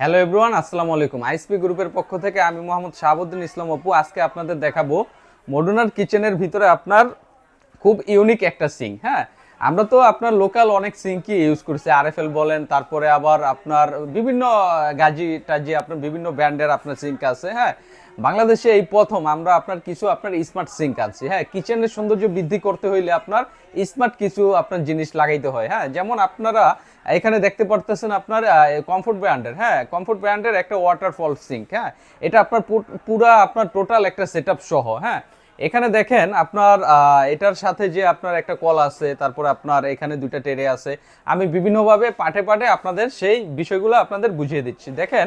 Hello everyone, আসসালামু আলাইকুম। ISP গ্রুপের পক্ষ থেকে আমি মোহাম্মদ শাহাবুদ্দিন ইসলাম অপু আজকে আপনাদের দেখাবো মডুলার কিচেনের ভিতরে আপনার খুব ইউনিক একটা সিঙ্ক। হ্যাঁ, আমরা তো আপনার লোকাল অনেক সিঙ্কই ইউজ করছি, আরএফএল বলেন, তারপরে আবার আপনার বিভিন্ন গাজি টাজি আপনার বিভিন্ন ব্র্যান্ডের আপনার সিঙ্ক আছে। হ্যাঁ, বাংলাদেশে এই প্রথম আমরা আপনার কিছু আপনার স্মার্ট সিঙ্ক আনছি। হ্যাঁ, কিচেনের সৌন্দর্য বৃদ্ধি করতে হইলে আপনার স্মার্ট কিছু আপনার জিনিস লাগাইতে হয়। হ্যাঁ, যেমন আপনারা এখানে দেখতে পারতেছেন আপনার কমফোর্ট ব্র্যান্ডের, হ্যাঁ কমফোর্ট ব্র্যান্ডের একটা ওয়াটারফল সিঙ্ক। হ্যাঁ, এটা আপনার পুরা আপনার টোটাল একটা সেটআপ সহ। হ্যাঁ, এখানে দেখেন আপনার এটার সাথে যে আপনার একটা কল আছে, তারপর আপনার এখানে দুইটা টেরে আছে। আমি বিভিন্নভাবে পাঠে পাঠে আপনাদের সেই বিষয়গুলো আপনাদের বুঝিয়ে দিচ্ছি। দেখেন,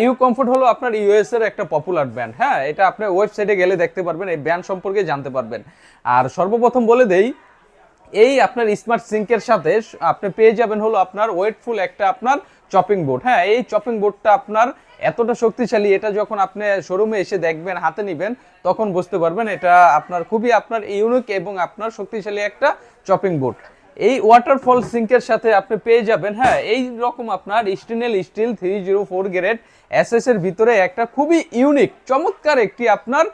ইউ কমফোর্ট হলো আপনার ইউএস এর একটা পপুলার ব্র্যান্ড। হ্যাঁ, এটা আপনি ওয়েবসাইটে গেলে দেখতে পারবেন, এই ব্র্যান্ড সম্পর্কে জানতে পারবেন। আর সর্বপ্রথম বলে দেই, এই আপনার স্মার্ট সিঙ্কের সাথে আপনি পেয়ে যাবেন হলো আপনার ওয়েটফুল একটা আপনার চপিং বোর্ড। হ্যাঁ, এই চপিং বোর্ডটা আপনার এতটা শক্তিশালী, এটা যখন আপনি শোরুমে এসে দেখবেন, হাতে নিবেন, তখন বুঝতে পারবেন এটা আপনার খুবই আপনার ইউনিক এবং আপনার শক্তিশালী একটা চপিং বোর্ড। এই ওয়াটারফল সিঙ্কের সাথে আপনি পেয়ে যাবেন, হ্যাঁ, এই রকম আপনার স্টেনলেস স্টিল 304 গ্রেড এসএস এর ভিতরে একটা খুবই ইউনিক চমৎকার একটি আপনার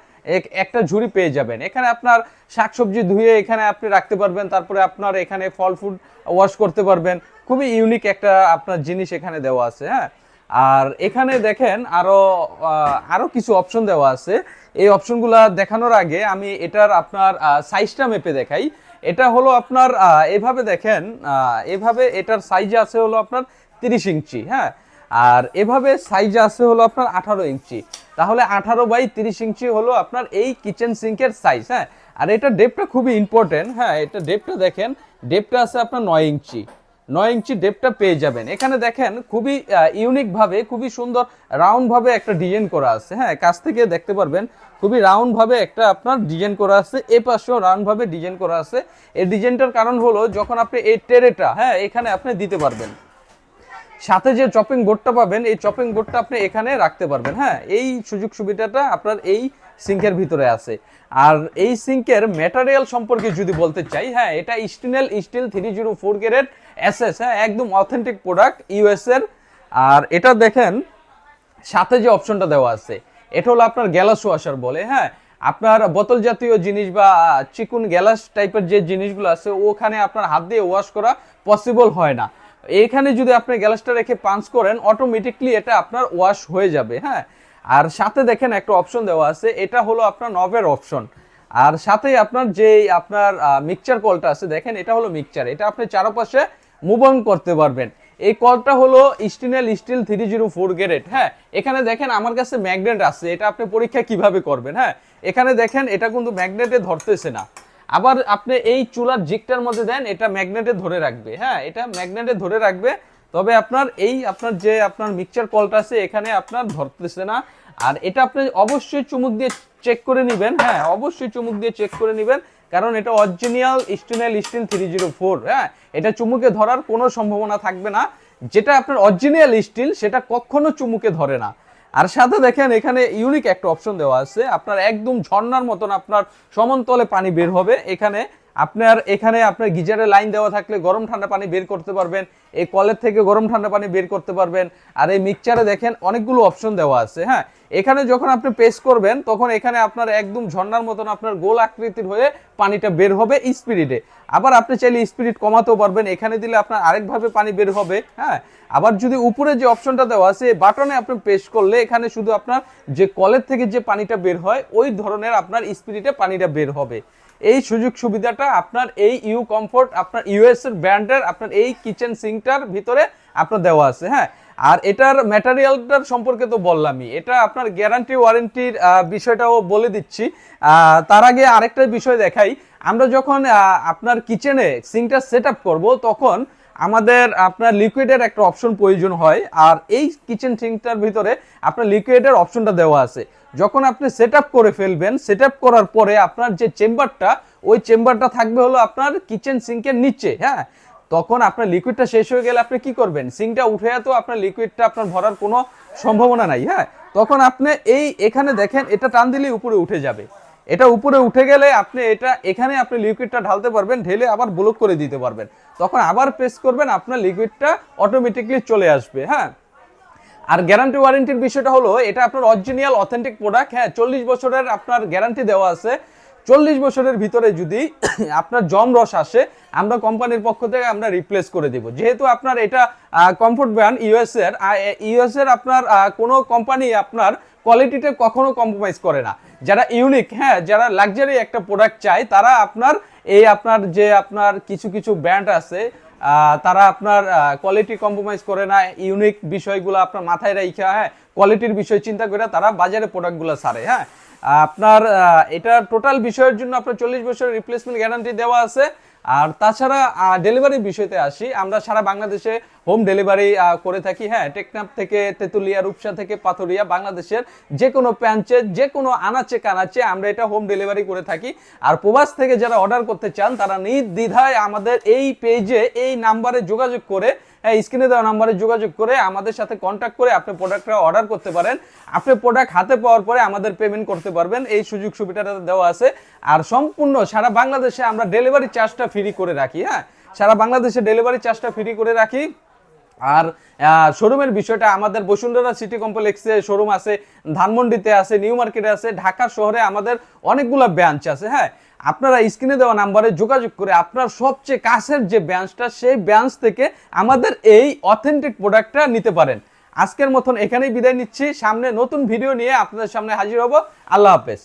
একটা ঝুড়ি পেয়ে যাবেন। এখানে আপনার শাকসবজি ধুয়ে এখানে আপনি রাখতে পারবেন, তারপরে আপনার এখানে ফল ফুড ওয়াশ করতে পারবেন। খুবই ইউনিক একটা আপনার জিনিস এখানে দেওয়া আছে। হ্যাঁ, আর এখানে দেখেন আরো কিছু অপশন দেওয়া আছে। এই অপশনগুলো দেখানোর আগে আমি এটার আপনার সাইজটা মেপে দেখাই। এটা হলো আপনার এভাবে দেখেন, এভাবে এটার সাইজ আছে হলো আপনার 30 ইঞ্চি। হ্যাঁ, আর এভাবে সাইজ আছে হলো আপনার 18 ইঞ্চি। তাহলে 18/30 ইঞ্চি হলো আপনার এই কিচেন সিঙ্কের সাইজ। হ্যাঁ, আর এটা ডেপটা খুবই ইম্পর্টেন্ট। হ্যাঁ, এটা ডেপটা দেখেন, ডেপটা আছে আপনার 9 ইঞ্চি। 9 ইঞ্চি ডেপটা পেয়ে যাবেন। এখানে দেখেন খুবই ইউনিক ভাবে, খুবই সুন্দর রাউন্ড ভাবে একটা ডিজাইন করা আছে। হ্যাঁ, কাছ থেকে দেখতে পারবেন, খুবই রাউন্ড ভাবে একটা আপনার ডিজাইন করা আছে। এ পাশেও রাউন্ড ভাবে ডিজাইন করা আছে। এই ডিজাইনটার কারণ হলো যখন আপনি এই ট্রেটা, হ্যাঁ, এখানে আপনি দিতে পারবেন, সাথে যে চপিং বোর্ডটা পাবেন, এই চপিং বোর্ডটা আপনি এখানে রাখতে পারবেন। হ্যাঁ, এই সুযোগ সুবিধাটা আপনার এই সিঙ্কের ভিতরে আছে। আর এই সিঙ্কের ম্যাটেরিয়াল সম্পর্কে যদি বলতে চাই, হ্যাঁ, এটা স্টেনলেস স্টিল 304 গ্রেড এসএস। হ্যাঁ, একদম অথেন্টিক প্রোডাক্ট ইউএস এর। আর এটা দেখেন সাথে যে অপশনটা দেওয়া আছে, এটা হলো আপনার গ্যালাস ওয়াশার বলে। হ্যাঁ, আপনার বোতল জাতীয় জিনিস বা চিকুন গ্যালাস টাইপের যে জিনিসগুলো আছে, ওখানে আপনার হাত দিয়ে ওয়াশ করা পসিবল হয় না। এইখানে যদি আপনি গ্যালাসটা রেখে পাঞ্চ করেন, অটোমেটিকলি এটা আপনার ওয়াশ হয়ে যাবে। হ্যাঁ, আর সাথে দেখেন একটা অপশন দেওয়া আছে, এটা হলো আপনার নবের অপশন। আর সাথে আপনার যে আপনার মিক্সচার কলটা আছে, দেখেন এটা হলো মিক্সচার, এটা আপনি চারপাশে মুভ অন করতে পারবেন। এই কলটা হলো স্টেনলেস স্টিল 304 গ্রেড। হ্যাঁ, এখানে দেখেন আমার কাছে ম্যাগনেট আছে, এটা আপনি পরীক্ষা কিভাবে করবেন। হ্যাঁ, এখানে দেখেন এটা কিন্তু ম্যাগনেটে ধরতেছে না। আবার আপনি এই চুলার জিকটার মধ্যে দেন, এটা ম্যাগনেটে ধরে রাখবে। হ্যাঁ, এটা ম্যাগনেটে ধরে রাখবে, তবে আপনার এই আপনার যে আপনার মিক্সচার কলটা আছে এখানে আপনার ধরতেছে না। আর এটা আপনি অবশ্যই চুমুক দিয়ে চেক করে নেবেন। হ্যাঁ, অবশ্যই চুমুক দিয়ে চেক করে নেবেন, কারণ এটা অরিজিনাল স্টেনলেস স্টিল 304। হ্যাঁ, এটা চুমুকে ধরার কোনো সম্ভাবনা থাকবে না। যেটা আপনার অরিজিনাল স্টিল সেটা কখনো চুমুকে ধরে না। আর সাথে দেখেন এখানে ইউনিক একটা অপশন দেওয়া আছে, আপনার একদম ঝর্ণার মতন আপনার সমতলে পানি বের হবে। এখানে আপনার গিজারের লাইন দেওয়া থাকলে গরম ঠান্ডা পানি বের করতে পারবেন, এই কলের থেকে গরম ঠান্ডা পানি বের করতে পারবেন। আর এই মিক্সচারে দেখেন অনেকগুলো অপশন দেওয়া আছে। হ্যাঁ, এখানে যখন আপনি পেস্ট করবেন, তখন এখানে আপনার একদম ঝর্ণার মতন আপনার গোল আকৃতির হয়ে পানিটা বের হবে স্পিরিটে। আবার আপনি চাইলে স্পিরিট কমাতেও পারবেন, এখানে দিলে আপনার আরেকভাবে পানি বের হবে। হ্যাঁ, আবার যদি উপরে যে অপশনটা দেওয়া আছে বাটনে আপনি প্রেস করলে এখানে শুধু আপনার যে কলের থেকে যে পানিটা বের হয় ওই ধরনের আপনার স্পিরিটে পানিটা বের হবে। এই সুযোগ সুবিধাটা আপনার এই ইউ কমফোর্ট আপনার ইউএস এর ব্র্যান্ডের আপনার এই কিচেন সিঙ্কটার ভিতরে আপনার দেওয়া আছে। হ্যাঁ, আর এটার ম্যাটেরিয়ালটার সম্পর্কে তো বললামই, এটা আপনার গ্যারান্টি ওয়ারেন্টির বিষয়টাও বলে দিচ্ছি। তার আগে আরেকটা বিষয় দেখাই, আমরা যখন আপনার কিচেনে সিঙ্কটা সেট আপ করবো, তখন আমাদের আপনার লিকুইডের একটা অপশন প্রয়োজন হয়। আর এই কিচেন সিঙ্কটার ভিতরে আপনার লিকুইডের অপশনটা দেওয়া আছে। যখন আপনি সেট আপ করে ফেলবেন, সেট আপ করার পরে আপনার যে চেম্বারটা, ওই চেম্বারটা থাকবে হলো আপনার কিচেন সিঙ্কের নিচে। হ্যাঁ, তখন আপনার লিকুইডটা শেষ হয়ে গেলে আপনি কি করবেন, সিঙ্কটা উঠে তো আপনার লিকুইডটা আপনার ভরার কোনো সম্ভাবনা নাই। হ্যাঁ, তখন আপনি এখানে দেখেন এটা টান দিলেই উপরে উঠে যাবে। এটা উপরে উঠে গেলে আপনি এখানে আপনি লিকুইডটা ঢালতে পারবেন, ঢেলে আবার ব্লক করে দিতে পারবেন। তখন আবার প্রেস করবেন, আপনার লিকুইডটা অটোমেটিকলি চলে আসবে। হ্যাঁ, আর গ্যারান্টি ওয়ারেন্টির বিষয়টা হলো এটা আপনার অরিজিনাল অথেন্টিক প্রোডাক্ট। হ্যাঁ, 40 বছরের আপনার গ্যারান্টি দেওয়া আছে। 40 বছরের ভিতরে যদি আপনার জম রস আসে, আমরা কোম্পানির পক্ষ থেকে আমরা রিপ্লেস করে দিব। যেহেতু আপনার এটা কমফোর্ট ব্র্যান্ড ইউএস এর আপনার কোনো কোম্পানি আপনার কোয়ালিটিতে কখনো কম্প্রোমাইজ করে না। যারা ইউনিক, হ্যাঁ, যারা লাক্সারি একটা প্রোডাক্ট চায়, তারা আপনার আপনার যে আপনার কিছু কিছু ব্র্যান্ড আছে, তারা আপনার কোয়ালিটি কম্প্রোমাইজ করে না। ইউনিক বিষয়গুলো আপনার মাথায় রাখা, হ্যাঁ, কোয়ালিটির বিষয় চিন্তা করে তারা বাজারে প্রোডাক্টগুলো ছাড়ে। হ্যাঁ, আপনার এটা টোটাল বিষয়ের জন্য আপনার 40 বছরের রিপ্লেসমেন্ট গ্যারান্টি দেওয়া আছে। আর তাছাড়া ডেলিভারির বিষয়তে আসি, আমরা সারা বাংলাদেশে হোম ডেলিভারি করে থাকি। হ্যাঁ, টেকনাফ থেকে তেতুলিয়া, রূপসা থেকে পাথরিয়া, বাংলাদেশের যে কোনো প্রান্তে, যে কোনো আনাচে কানাচে আমরা এটা হোম ডেলিভারি করে থাকি। আর প্রবাস থেকে যারা অর্ডার করতে চান, তারা নির্দ্বিধায় আমাদের এই পেজে এই নাম্বারে যোগাযোগ করে, স্ক্রিনে দেওয়া নাম্বারে যোগাযোগ করে আমাদের সাথে কন্ট্যাক্ট করে আপনি প্রোডাক্টটা অর্ডার করতে পারেন। আপনি প্রোডাক্ট হাতে পাওয়ার পরে আমাদের পেমেন্ট করতে পারবেন, এই সুযোগ সুবিধাটা দেওয়া আছে। আর সম্পূর্ণ সারা বাংলাদেশে আমরা ডেলিভারি চার্জটা ফ্রি করে রাখি। হ্যাঁ, সারা বাংলাদেশে ডেলিভারি চার্জটা ফ্রি করে রাখি। আর শোরুমের বিষয়টা, আমাদের বসুন্ধরা সিটি কমপ্লেক্সে শোরুম আছে, ধানমন্ডিতে আছে, নিউ মার্কেটে আছে, ঢাকা শহরে আমাদের অনেকগুলো ব্রাঞ্চ আছে। হ্যাঁ, আপনারা স্ক্রিনে দেওয়া নাম্বারে যোগাযোগ করে আপনার সবচেয়ে কাছের যে ব্রাঞ্চটা, সেই ব্রাঞ্চ থেকে আমাদের এই অথেন্টিক প্রোডাক্টটা নিতে পারেন। আজকের মতন এখানেই বিদায় নিচ্ছি। সামনে নতুন ভিডিও নিয়ে আপনাদের সামনে হাজির হব। আল্লাহ হাফেজ।